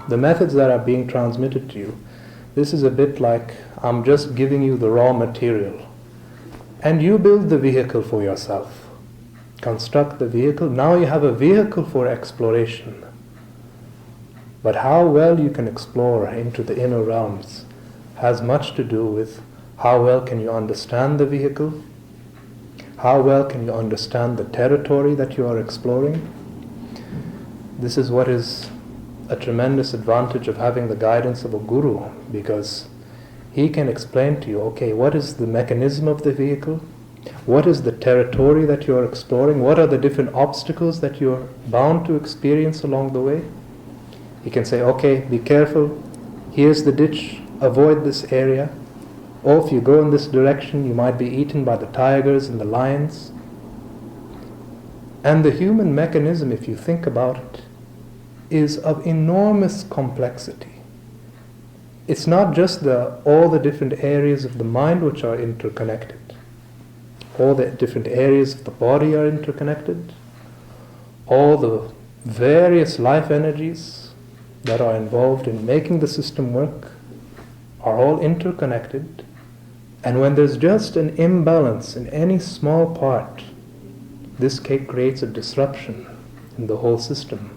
The methods that are being transmitted to you, this is a bit like I'm just giving you the raw material. And you build the vehicle for yourself. Construct the vehicle. Now you have a vehicle for exploration. But how well you can explore into the inner realms has much to do with how well can you understand the vehicle, how well can you understand the territory that you are exploring. This is what is a tremendous advantage of having the guidance of a guru, because he can explain to you, okay, what is the mechanism of the vehicle? What is the territory that you are exploring? What are the different obstacles that you are bound to experience along the way? He can say, okay, be careful. Here's the ditch. Avoid this area. Or if you go in this direction, you might be eaten by the tigers and the lions. And the human mechanism, if you think about it, is of enormous complexity. It's not just all the different areas of the mind which are interconnected. All the different areas of the body are interconnected. All the various life energies that are involved in making the system work are all interconnected. And when there's just an imbalance in any small part, this creates a disruption in the whole system.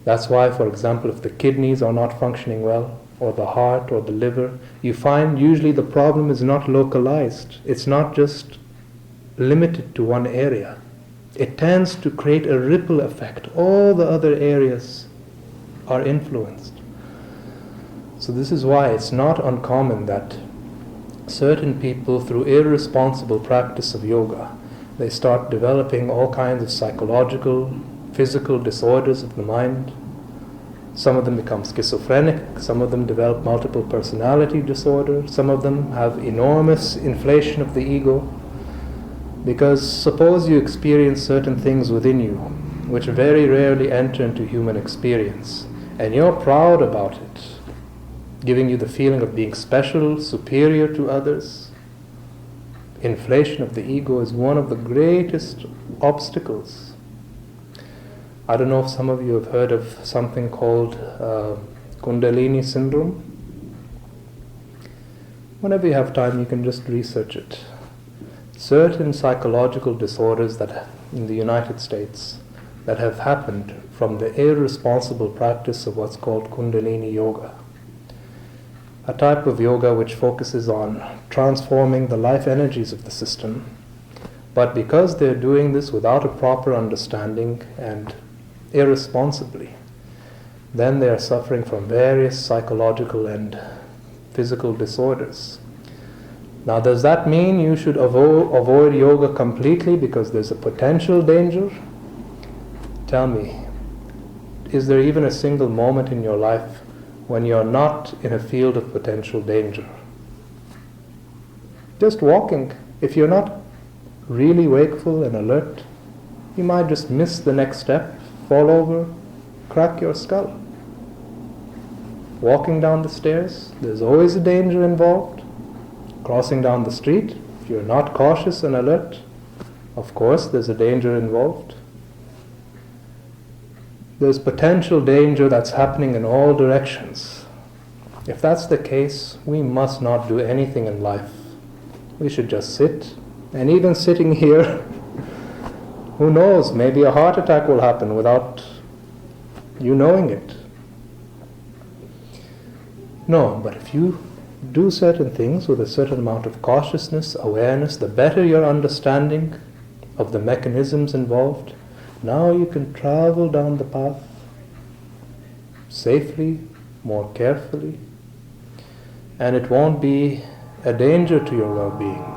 That's why, for example, if the kidneys are not functioning well, or the heart or the liver, you find usually the problem is not localized. It's not just limited to one area. It tends to create a ripple effect. All the other areas are influenced. So this is why it's not uncommon that certain people, through irresponsible practice of yoga, they start developing all kinds of psychological, physical disorders of the mind. Some of them become schizophrenic, some of them develop multiple personality disorder, some of them have enormous inflation of the ego. Because suppose you experience certain things within you, which very rarely enter into human experience, and you're proud about it, giving you the feeling of being special, superior to others. Inflation of the ego is one of the greatest obstacles. I don't know if some of you have heard of something called Kundalini syndrome. Whenever you have time, you can just research it. Certain psychological disorders that in the United States that have happened from the irresponsible practice of what's called Kundalini yoga. A type of yoga which focuses on transforming the life energies of the system. But because they're doing this without a proper understanding and irresponsibly, then they are suffering from various psychological and physical disorders. Now, does that mean you should avoid yoga completely because there's a potential danger? Tell me, is there even a single moment in your life when you're not in a field of potential danger? Just walking, if you're not really wakeful and alert, you might just miss the next step, fall over, crack your skull. Walking down the stairs, there's always a danger involved. Crossing down the street, if you're not cautious and alert, of course there's a danger involved. There's potential danger that's happening in all directions. If that's the case, we must not do anything in life. We should just sit. And even sitting here, who knows, maybe a heart attack will happen without you knowing it. No, but if you do certain things with a certain amount of cautiousness, awareness, the better your understanding of the mechanisms involved, now you can travel down the path safely, more carefully, and it won't be a danger to your well-being.